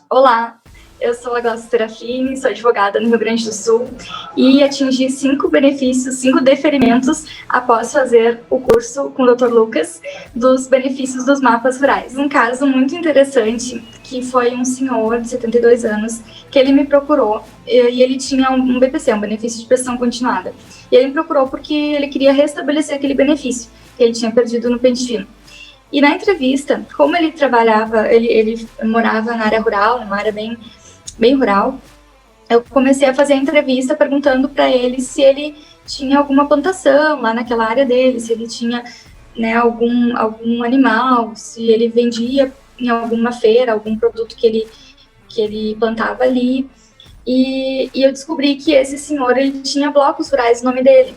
Olá, eu sou a Glaucia Serafini, sou advogada no Rio Grande do Sul e atingi 5 benefícios, 5 deferimentos após fazer o curso com o Dr. Lucas dos benefícios dos mapas rurais. Um caso muito interessante que foi um senhor de 72 anos que ele me procurou e ele tinha um BPC, um benefício de prestação continuada. E ele me procurou porque ele queria restabelecer aquele benefício que ele tinha perdido no pente fino. E na entrevista, como ele trabalhava, ele morava na área rural, numa área bem rural, eu comecei a fazer a entrevista perguntando para ele se ele tinha alguma plantação lá naquela área dele, se ele tinha, né, algum animal, se ele vendia em alguma feira algum produto que ele plantava ali. E eu descobri que esse senhor ele tinha blocos rurais no nome dele.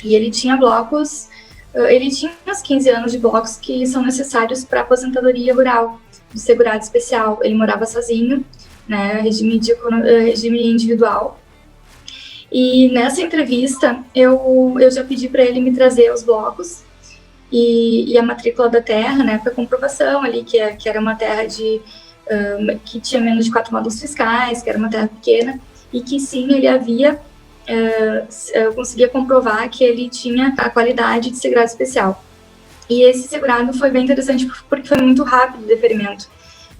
E ele tinha blocos. Ele tinha uns 15 anos de blocos que são necessários para aposentadoria rural, de segurado especial. Ele morava sozinho, né, regime individual. E nessa entrevista, eu já pedi para ele me trazer os blocos e a matrícula da terra, né, para comprovação ali, que era uma terra que tinha menos de 4 módulos fiscais, que era uma terra pequena, e que sim, ele havia... eu conseguia comprovar que ele tinha a qualidade de segurado especial. E esse segurado foi bem interessante porque foi muito rápido o deferimento.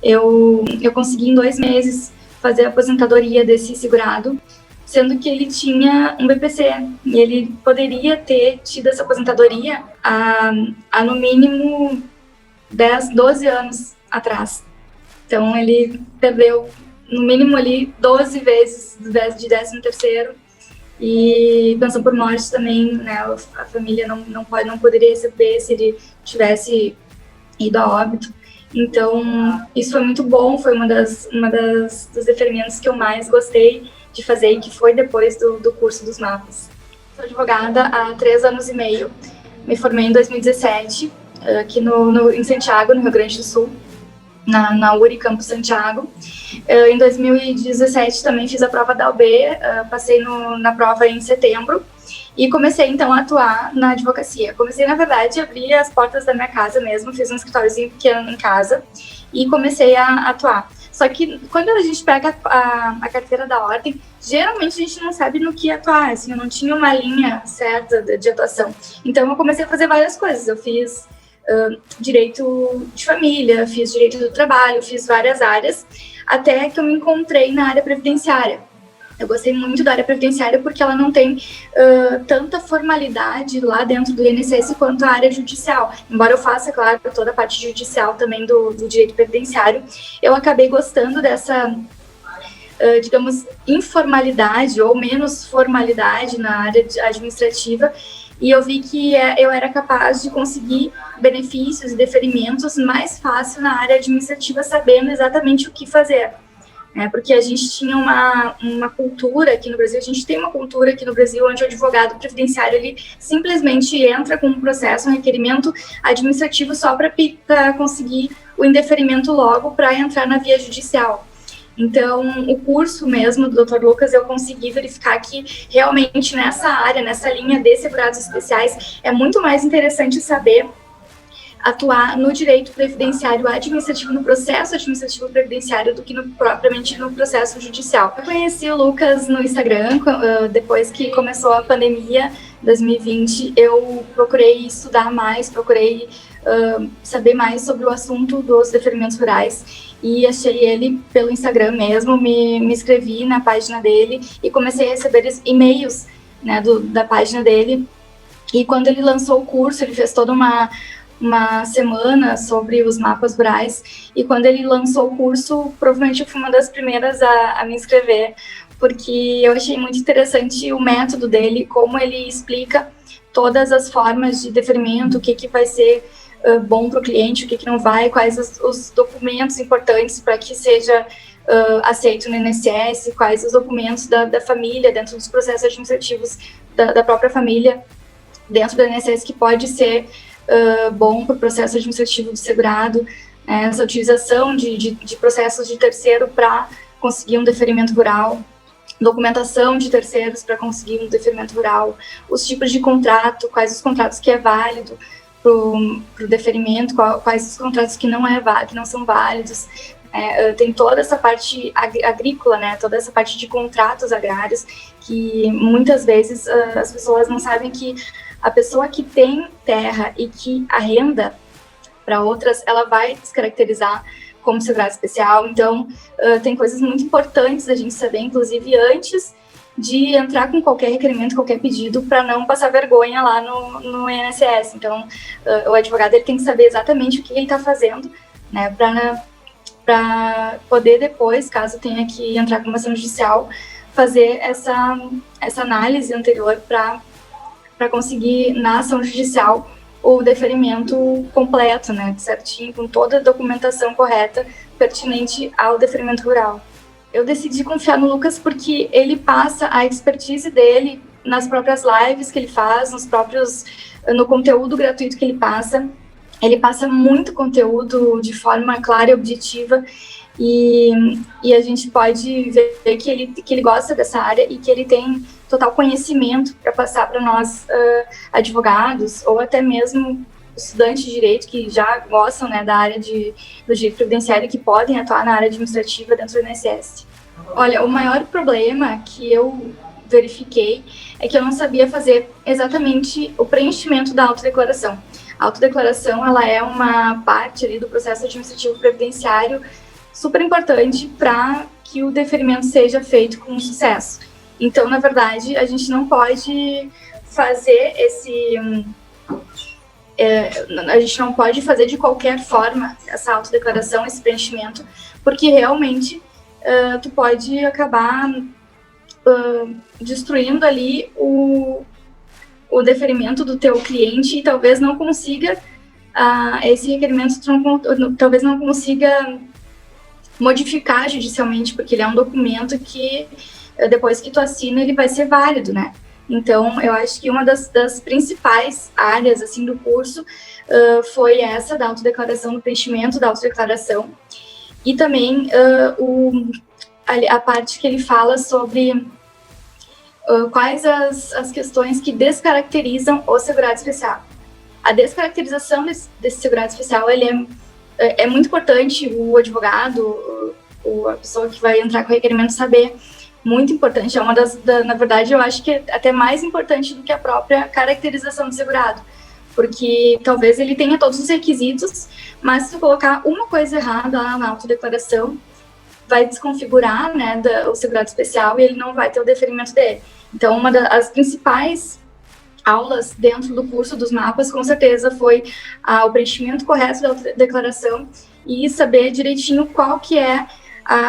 Eu consegui em 2 meses fazer a aposentadoria desse segurado, sendo que ele tinha um BPC e ele poderia ter tido essa aposentadoria há no mínimo 10, 12 anos atrás. Então ele perdeu no mínimo ali 12 vezes de 13º. E pensão por morte também, né, a família não poderia receber se ele tivesse ido a óbito. Então, isso foi muito bom, foi dos deferimentos que eu mais gostei de fazer e que foi depois do curso dos mapas. Sou advogada há 3 anos e meio, me formei em 2017, aqui em Santiago, no Rio Grande do Sul, na URI Campus Santiago. Em 2017 também fiz a prova da OAB, passei na prova em setembro e comecei então a atuar na advocacia. Comecei, na verdade, a abrir as portas da minha casa mesmo, fiz um escritóriozinho pequeno em casa e comecei a atuar. Só que quando a gente pega a carteira da ordem, geralmente a gente não sabe no que atuar, assim, eu não tinha uma linha certa de atuação. Então eu comecei a fazer várias coisas, eu fiz direito de família, fiz direito do trabalho, fiz várias áreas, até que eu me encontrei na área previdenciária. Eu gostei muito da área previdenciária porque ela não tem tanta formalidade lá dentro do INSS quanto a área judicial. Embora eu faça, claro, toda a parte judicial também do direito previdenciário, eu acabei gostando dessa, digamos, informalidade ou menos formalidade na área administrativa. E eu vi que eu era capaz de conseguir benefícios e deferimentos mais fácil na área administrativa, sabendo exatamente o que fazer. Porque a gente tinha uma cultura aqui no Brasil, a gente tem uma cultura aqui no Brasil onde o advogado previdenciário ele simplesmente entra com um processo, um requerimento administrativo só para conseguir o indeferimento logo para entrar na via judicial. Então, o curso mesmo do Dr. Lucas, eu consegui verificar que realmente nessa área, nessa linha de segurados especiais, é muito mais interessante saber atuar no direito previdenciário administrativo, no processo administrativo previdenciário, do que propriamente no processo judicial. Eu conheci o Lucas no Instagram, depois que começou a pandemia, 2020, eu procurei estudar mais, procurei saber mais sobre o assunto dos deferimentos rurais e achei ele pelo Instagram mesmo, me inscrevi na página dele e comecei a receber e-mails, né, da página dele. E quando ele lançou o curso, ele fez toda uma semana sobre os mapas rurais, e quando ele lançou o curso, provavelmente eu fui uma das primeiras a me inscrever, porque eu achei muito interessante o método dele, como ele explica todas as formas de deferimento, o que vai ser bom para o cliente, o que não vai, quais os documentos importantes para que seja aceito no INSS, quais os documentos da família, dentro dos processos administrativos da própria família, dentro do INSS, que pode ser bom para o processo administrativo do segurado, essa utilização de processos de terceiro para conseguir um deferimento rural, documentação de terceiros para conseguir um deferimento rural, os tipos de contrato, quais os contratos que é válido para o deferimento, quais os contratos que não são válidos, Tem toda essa parte agrícola, né, toda essa parte de contratos agrários, que muitas vezes as pessoas não sabem que a pessoa que tem terra e que arrenda para outras, ela vai descaracterizar como segurado especial. Então, tem coisas muito importantes a gente saber, inclusive antes de entrar com qualquer requerimento, qualquer pedido, para não passar vergonha lá no INSS. Então, o advogado ele tem que saber exatamente o que ele está fazendo, né, para poder depois, caso tenha que entrar com uma ação judicial, fazer essa análise anterior para conseguir, na ação judicial, o deferimento completo, né, certinho, com toda a documentação correta pertinente ao deferimento rural. Eu decidi confiar no Lucas porque ele passa a expertise dele nas próprias lives que ele faz, no conteúdo gratuito que ele passa. Ele passa muito conteúdo de forma clara e objetiva, e a gente pode ver que ele gosta dessa área e que ele tem total conhecimento para passar para nós, advogados, ou até mesmo estudantes de direito que já gostam, né, da área do direito previdenciário e que podem atuar na área administrativa dentro do INSS. Olha, o maior problema que eu verifiquei é que eu não sabia fazer exatamente o preenchimento da autodeclaração. A autodeclaração, ela é uma parte ali do processo administrativo previdenciário super importante para que o deferimento seja feito com sucesso. Então, na verdade, a gente não pode fazer a gente não pode fazer de qualquer forma essa autodeclaração, esse preenchimento, porque realmente tu pode acabar destruindo ali o deferimento do teu cliente e talvez não consiga esse requerimento, talvez não consiga modificar judicialmente, porque ele é um documento que depois que tu assina ele vai ser válido, né? Então, eu acho que uma das principais áreas, assim, do curso foi essa da autodeclaração, do preenchimento da autodeclaração, e também a parte que ele fala sobre quais as questões que descaracterizam o segurado especial. A descaracterização desse segurado especial, ele é muito importante o advogado, a pessoa que vai entrar com o requerimento saber. Muito importante, na verdade, eu acho que é até mais importante do que a própria caracterização do segurado, porque talvez ele tenha todos os requisitos, mas se tu colocar uma coisa errada lá na autodeclaração, vai desconfigurar, né, o segurado especial e ele não vai ter o deferimento dele. Então, uma das principais aulas dentro do curso dos mapas, com certeza, foi o preenchimento correto da declaração e saber direitinho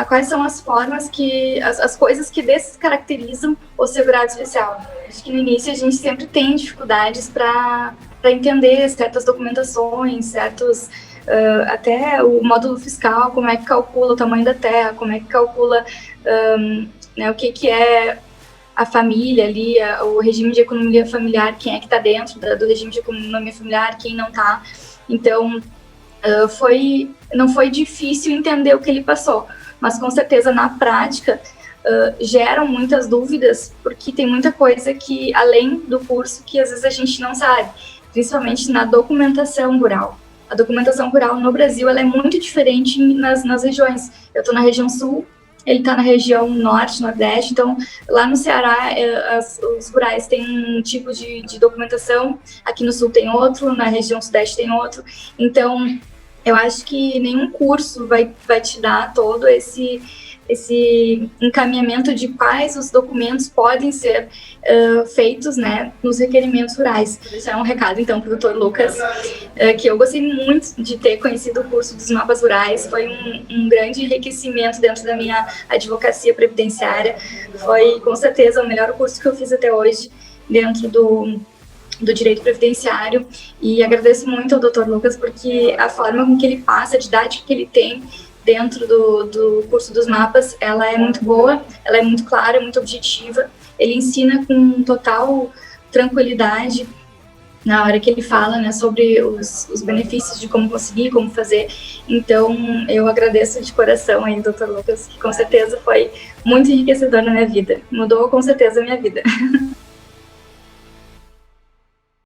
quais são as formas as coisas que descaracterizam o segurado especial. Acho que no início a gente sempre tem dificuldades para entender certas documentações, até o módulo fiscal, como é que calcula o tamanho da terra, como é que calcula né, o que é a família ali, o regime de economia familiar, quem é que está dentro do regime de economia familiar, quem não está. Então, não foi difícil entender o que ele passou, mas com certeza na prática geram muitas dúvidas, porque tem muita coisa que, além do curso, que às vezes a gente não sabe, principalmente na documentação rural. A documentação rural no Brasil ela é muito diferente nas regiões. Eu estou na região sul, ele está na região norte, nordeste, então lá no Ceará os rurais têm um tipo de documentação, aqui no sul tem outro, na região sudeste tem outro, então eu acho que nenhum curso vai te dar todo esse encaminhamento de quais os documentos podem ser feitos, né, nos requerimentos rurais. Vou deixar um recado, então, para o Dr. Lucas, que eu gostei muito de ter conhecido o curso dos mapas rurais, foi um grande enriquecimento dentro da minha advocacia previdenciária, foi, com certeza, o melhor curso que eu fiz até hoje dentro do direito previdenciário, e agradeço muito ao Dr. Lucas, porque a forma com que ele passa, a didática que ele tem dentro do curso dos mapas, ela é muito boa, ela é muito clara, muito objetiva, ele ensina com total tranquilidade na hora que ele fala, né, sobre os benefícios de como conseguir, como fazer. Então, eu agradeço de coração aí, Dr. Lucas, que com certeza foi muito enriquecedor na minha vida, mudou com certeza a minha vida.